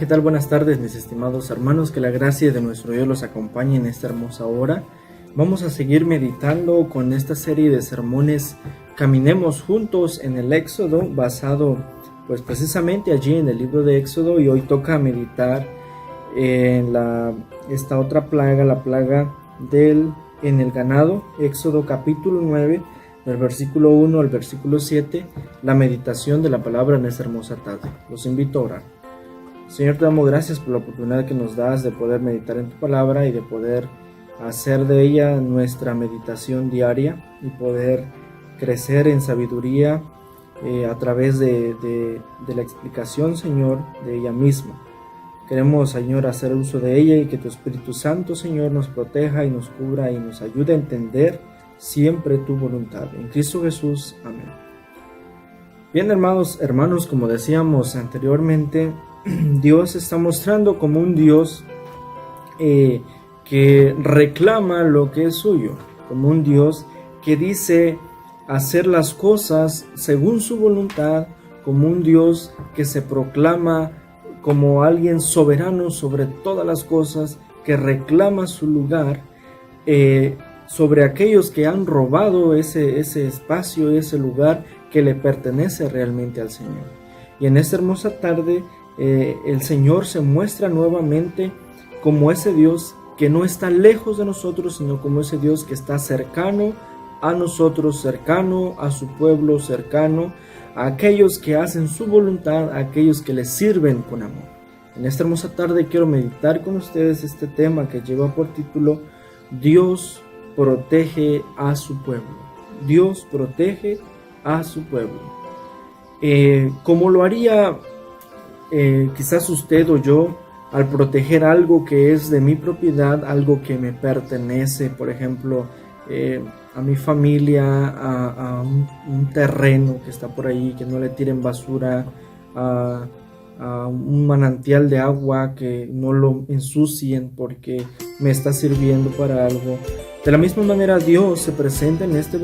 ¿qué tal? Buenas tardes, mis estimados hermanos, que la gracia de nuestro Dios los acompañe en esta hermosa hora. Vamos a seguir meditando con esta serie de sermones Caminemos Juntos en el Éxodo, basado pues precisamente allí en el libro de Éxodo, y hoy toca meditar en esta otra plaga, la plaga en el ganado, Éxodo capítulo 9, del versículo 1 al versículo 7, la meditación de la palabra en esta hermosa tarde. Los invito a orar. Señor, te damos gracias por la oportunidad que nos das de poder meditar en tu palabra y de poder hacer de ella nuestra meditación diaria y poder crecer en sabiduría a través de la explicación, Señor, de ella misma. Queremos, Señor, hacer uso de ella y que tu Espíritu Santo, Señor, nos proteja y nos cubra y nos ayude a entender siempre tu voluntad. En Cristo Jesús. Amén. Bien, hermanos, como decíamos anteriormente, Dios se está mostrando como un Dios que reclama lo que es suyo, como un Dios que dice hacer las cosas según su voluntad, como un Dios que se proclama como alguien soberano sobre todas las cosas, que reclama su lugar sobre aquellos que han robado ese espacio, ese lugar que le pertenece realmente al Señor. Y en esta hermosa tarde el Señor se muestra nuevamente como ese Dios que no está lejos de nosotros, sino como ese Dios que está cercano a nosotros, cercano a su pueblo, cercano a aquellos que hacen su voluntad, a aquellos que le sirven con amor. En esta hermosa tarde quiero meditar con ustedes este tema que lleva por título Dios protege a su pueblo. Dios protege a su pueblo. Como lo haría quizás usted o yo al proteger algo que es de mi propiedad, algo que me pertenece, por ejemplo, a mi familia, a un terreno que está por ahí, que no le tiren basura, a un manantial de agua, que no lo ensucien porque me está sirviendo para algo. De la misma manera, Dios se presenta en este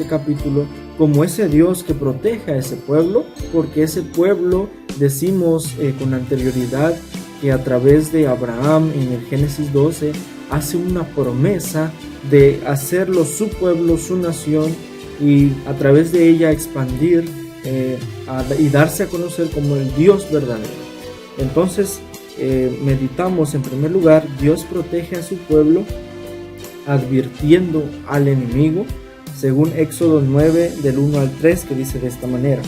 capítulo, como ese Dios que protege a ese pueblo, porque ese pueblo, decimos con anterioridad, que a través de Abraham en el Génesis 12 hace una promesa de hacerlo su pueblo, su nación, y a través de ella expandir y darse a conocer como el Dios verdadero. Entonces meditamos en primer lugar, Dios protege a su pueblo advirtiendo al enemigo, según Éxodo 9 del 1 al 3, que dice de esta manera: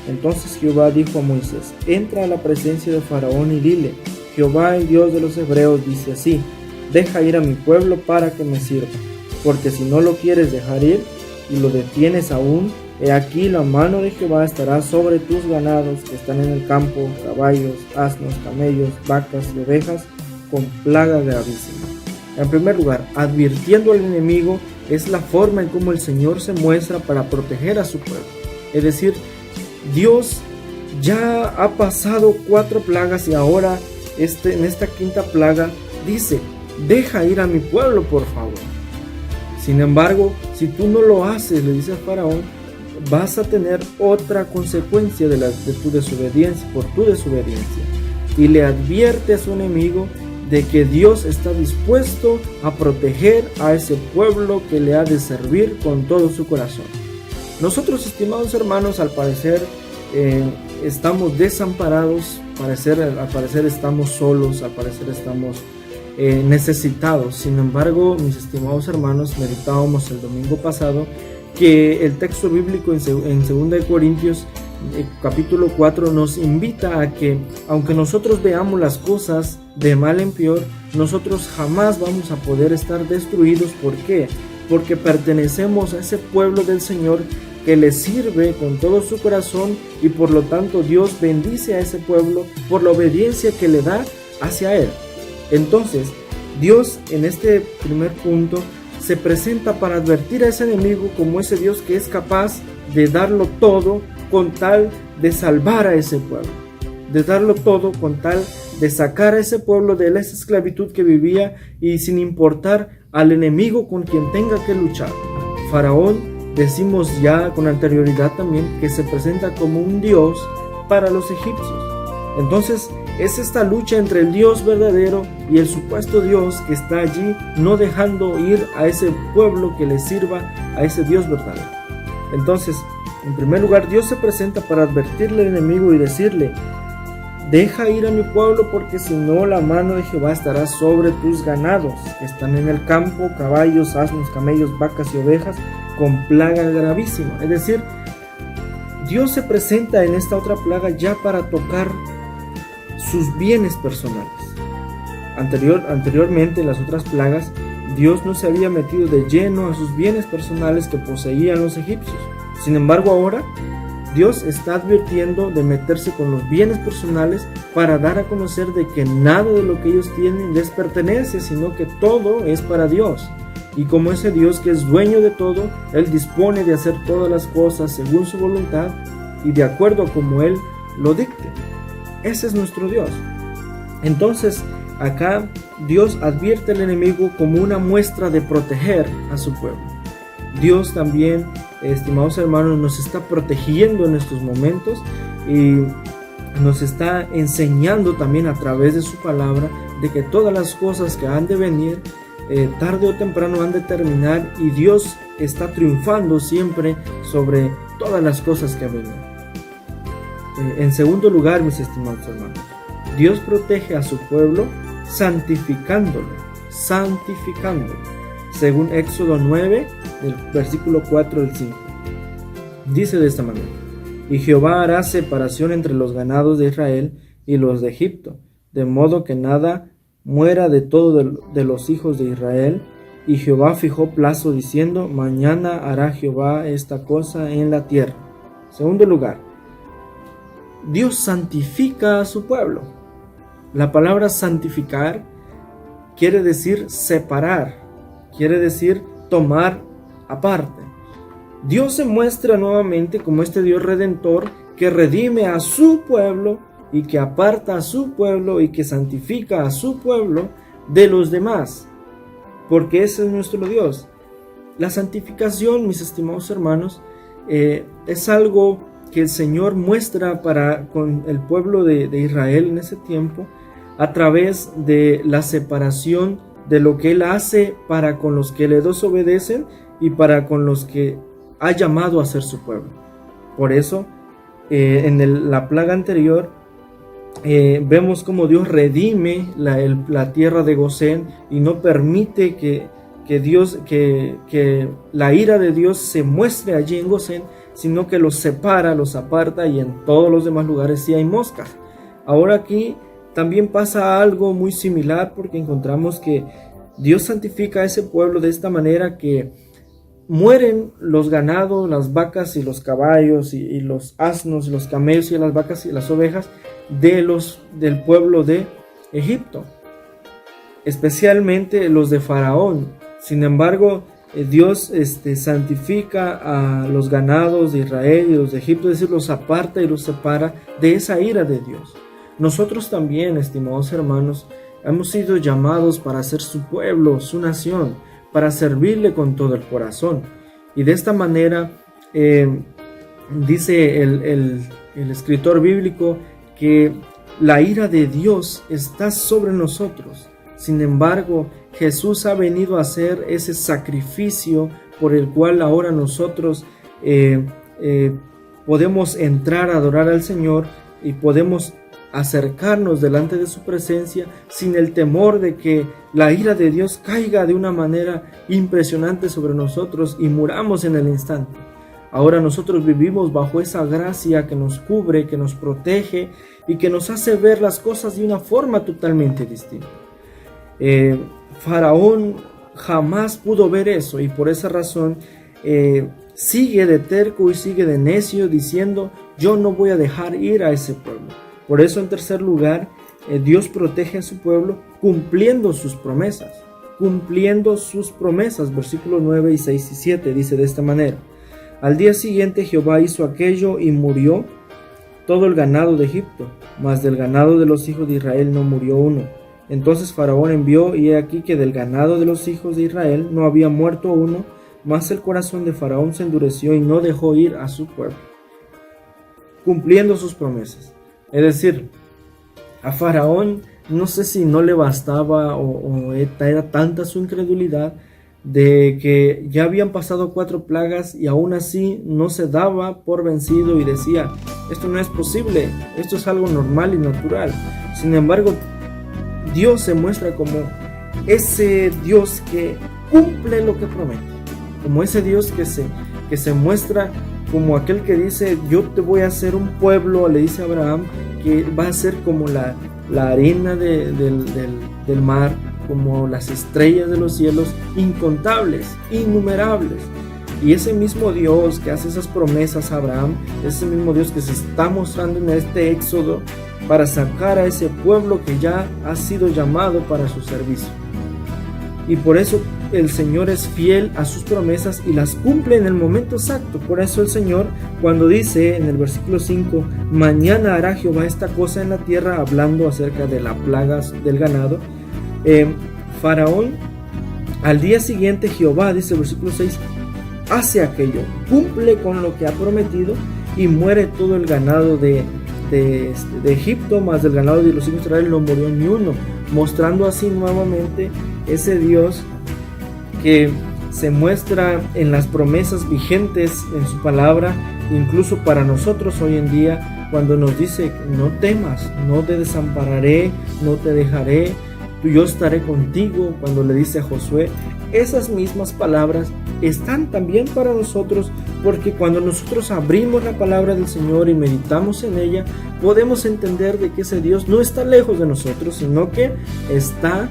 Entonces Jehová dijo a Moisés: Entra a la presencia de Faraón y dile: Jehová, el Dios de los hebreos, dice así: Deja ir a mi pueblo para que me sirva, porque si no lo quieres dejar ir y lo detienes aún, he aquí la mano de Jehová estará sobre tus ganados que están en el campo, caballos, asnos, camellos, vacas y ovejas, con plaga gravísima. En primer lugar, advirtiendo al enemigo es la forma en cómo el Señor se muestra para proteger a su pueblo. Es decir, Dios ya ha pasado 4 plagas y ahora en esta quinta plaga dice: deja ir a mi pueblo, por favor. Sin embargo, si tú no lo haces, le dice a Faraón, vas a tener otra consecuencia por tu desobediencia. Y le advierte a su enemigo de que Dios está dispuesto a proteger a ese pueblo que le ha de servir con todo su corazón. Nosotros, estimados hermanos, al parecer estamos desamparados, al parecer estamos solos, al parecer estamos necesitados. Sin embargo, mis estimados hermanos, meditábamos el domingo pasado que el texto bíblico en 2 Corintios capítulo 4 nos invita a que, aunque nosotros veamos las cosas de mal en peor, nosotros jamás vamos a poder estar destruidos. ¿Por qué? Porque pertenecemos a ese pueblo del Señor que le sirve con todo su corazón, y por lo tanto Dios bendice a ese pueblo por la obediencia que le da hacia él. Entonces, Dios en este primer punto se presenta para advertir a ese enemigo como ese Dios que es capaz de darlo todo con tal de salvar a ese pueblo, de darlo todo con tal de sacar a ese pueblo de esa esclavitud que vivía, y sin importar al enemigo con quien tenga que luchar. Faraón, decimos ya con anterioridad también, que se presenta como un Dios para los egipcios. Entonces es esta lucha entre el Dios verdadero y el supuesto Dios que está allí, no dejando ir a ese pueblo que le sirva a ese Dios verdadero. Entonces, en primer lugar, Dios se presenta para advertirle al enemigo y decirle: deja ir a mi pueblo, porque si no, la mano de Jehová estará sobre tus ganados que están en el campo, caballos, asnos, camellos, vacas y ovejas, con plaga gravísima. Es decir, Dios se presenta en esta otra plaga ya para tocar sus bienes personales. Anteriormente, en las otras plagas, Dios no se había metido de lleno a sus bienes personales que poseían los egipcios. Sin embargo, ahora Dios está advirtiendo de meterse con los bienes personales para dar a conocer de que nada de lo que ellos tienen les pertenece, sino que todo es para Dios. Y como ese Dios que es dueño de todo, Él dispone de hacer todas las cosas según su voluntad y de acuerdo a como Él lo dicte. Ese es nuestro Dios. Entonces, acá Dios advierte al enemigo como una muestra de proteger a su pueblo. Dios también, estimados hermanos, nos está protegiendo en estos momentos y nos está enseñando también a través de su palabra de que todas las cosas que han de venir, tarde o temprano han de terminar, y Dios está triunfando siempre sobre todas las cosas que vengan. En segundo lugar, mis estimados hermanos, Dios protege a su pueblo santificándolo, según Éxodo 9, del versículo 4 al 5. Dice de esta manera: y Jehová hará separación entre los ganados de Israel y los de Egipto, de modo que nada muera de todo de los hijos de Israel. Y Jehová fijó plazo diciendo: mañana hará Jehová esta cosa en la tierra. Segundo lugar, Dios santifica a su pueblo. La palabra santificar quiere decir separar, quiere decir tomar aparte. Dios se muestra nuevamente como este Dios redentor que redime a su pueblo y que aparta a su pueblo y que santifica a su pueblo de los demás, porque ese es nuestro Dios. La santificación, mis estimados hermanos, es algo que el Señor muestra con el pueblo de Israel en ese tiempo, a través de la separación de lo que Él hace para con los que le desobedecen y para con los que ha llamado a ser su pueblo. Por eso, en la plaga anterior, vemos como Dios redime la tierra de Gosén y no permite que la ira de Dios se muestre allí en Gosén, sino que los separa, los aparta, y en todos los demás lugares sí hay moscas. Ahora aquí también pasa algo muy similar, porque encontramos que Dios santifica a ese pueblo de esta manera que mueren los ganados, las vacas y los caballos y los asnos y los camellos y las vacas y las ovejas del pueblo de Egipto, especialmente los de Faraón. Sin embargo, Dios santifica a los ganados de Israel y los de Egipto, es decir, los aparta y los separa de esa ira de Dios. Nosotros también, estimados hermanos, hemos sido llamados para ser su pueblo, su nación, para servirle con todo el corazón. Y de esta manera, dice el escritor bíblico que la ira de Dios está sobre nosotros. Sin embargo, Jesús ha venido a hacer ese sacrificio por el cual ahora nosotros podemos entrar a adorar al Señor y podemos acercarnos delante de su presencia sin el temor de que la ira de Dios caiga de una manera impresionante sobre nosotros y muramos en el instante. Ahora nosotros vivimos bajo esa gracia que nos cubre, que nos protege y que nos hace ver las cosas de una forma totalmente distinta. Faraón jamás pudo ver eso, y por esa razón sigue de terco y sigue de necio, diciendo: yo no voy a dejar ir a ese pueblo. Por eso, en tercer lugar, Dios protege a su pueblo cumpliendo sus promesas. Versículos 9 y 6 y 7 dice de esta manera: al día siguiente Jehová hizo aquello y murió todo el ganado de Egipto, mas del ganado de los hijos de Israel no murió uno. Entonces Faraón envió, y he aquí que del ganado de los hijos de Israel no había muerto uno, mas el corazón de Faraón se endureció y no dejó ir a su pueblo. Cumpliendo sus promesas. Es decir, A Faraón no sé si no le bastaba o era tanta su incredulidad de que ya habían pasado 4 plagas y aún así no se daba por vencido y decía, esto no es posible, esto es algo normal y natural. Sin embargo, Dios se muestra como ese Dios que cumple lo que promete, como ese Dios que se muestra como aquel que dice, yo te voy a hacer un pueblo, le dice a Abraham, que va a ser como la arena del mar, como las estrellas de los cielos, incontables, innumerables. Y ese mismo Dios que hace esas promesas a Abraham, ese mismo Dios que se está mostrando en este éxodo para sacar a ese pueblo que ya ha sido llamado para su servicio. Y por eso el Señor es fiel a sus promesas y las cumple en el momento exacto. Por eso el Señor, cuando dice en el versículo 5, mañana hará Jehová esta cosa en la tierra, hablando acerca de las plagas del ganado, Faraón, al día siguiente Jehová, dice el versículo 6, hace aquello, cumple con lo que ha prometido y muere todo el ganado de Egipto, más del ganado de los hijos de Israel no murió ni uno, mostrando así nuevamente ese Dios que se muestra en las promesas vigentes en su palabra, incluso para nosotros hoy en día, cuando nos dice, no temas, no te desampararé, no te dejaré, yo estaré contigo. Cuando le dice a Josué, esas mismas palabras están también para nosotros, porque cuando nosotros abrimos la palabra del Señor y meditamos en ella, podemos entender de que ese Dios no está lejos de nosotros, sino que está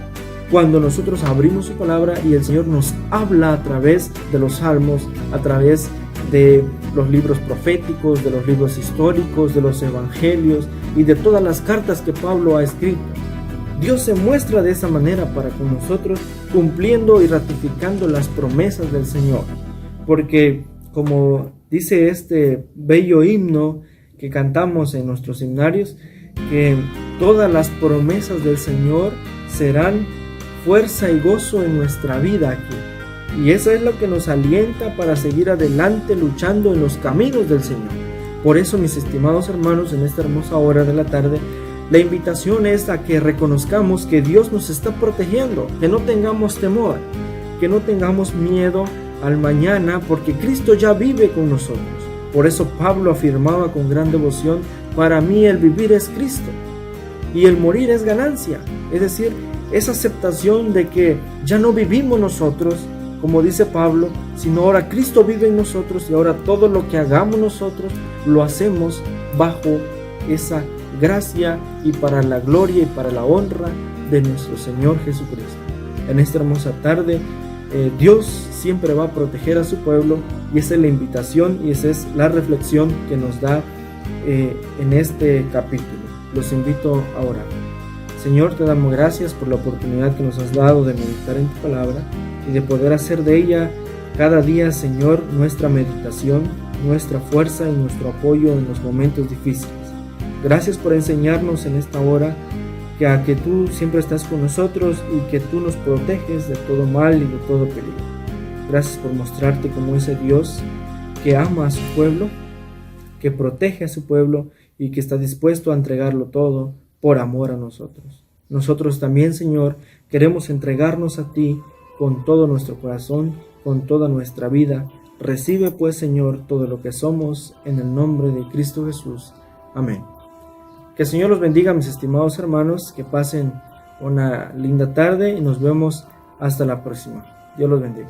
cuando nosotros abrimos su palabra y el Señor nos habla a través de los salmos, a través de los libros proféticos, de los libros históricos, de los evangelios y de todas las cartas que Pablo ha escrito. Dios se muestra de esa manera para con nosotros, cumpliendo y ratificando las promesas del Señor. Porque como dice este bello himno que cantamos en nuestros seminarios, que todas las promesas del Señor serán fuerza y gozo en nuestra vida aquí. Y eso es lo que nos alienta para seguir adelante luchando en los caminos del Señor. Por eso, mis estimados hermanos, en esta hermosa hora de la tarde, la invitación es a que reconozcamos que Dios nos está protegiendo, que no tengamos temor, que no tengamos miedo al mañana, porque Cristo ya vive con nosotros. Por eso Pablo afirmaba con gran devoción, para mí el vivir es Cristo y el morir es ganancia. Es decir, esa aceptación de que ya no vivimos nosotros, como dice Pablo, sino ahora Cristo vive en nosotros y ahora todo lo que hagamos nosotros lo hacemos bajo esa gracia y para la gloria y para la honra de nuestro Señor Jesucristo. En esta hermosa tarde, Dios siempre va a proteger a su pueblo, y esa es la invitación y esa es la reflexión que nos da en este capítulo. Los invito a orar. Señor, te damos gracias por la oportunidad que nos has dado de meditar en tu palabra y de poder hacer de ella cada día, Señor, nuestra meditación, nuestra fuerza y nuestro apoyo en los momentos difíciles. Gracias por enseñarnos en esta hora que tú siempre estás con nosotros y que tú nos proteges de todo mal y de todo peligro. Gracias por mostrarte como ese Dios que ama a su pueblo, que protege a su pueblo y que está dispuesto a entregarlo todo por amor a nosotros. Nosotros también, Señor, queremos entregarnos a ti con todo nuestro corazón, con toda nuestra vida. Recibe pues, Señor, todo lo que somos en el nombre de Cristo Jesús. Amén. Que el Señor los bendiga, mis estimados hermanos, que pasen una linda tarde y nos vemos hasta la próxima. Dios los bendiga.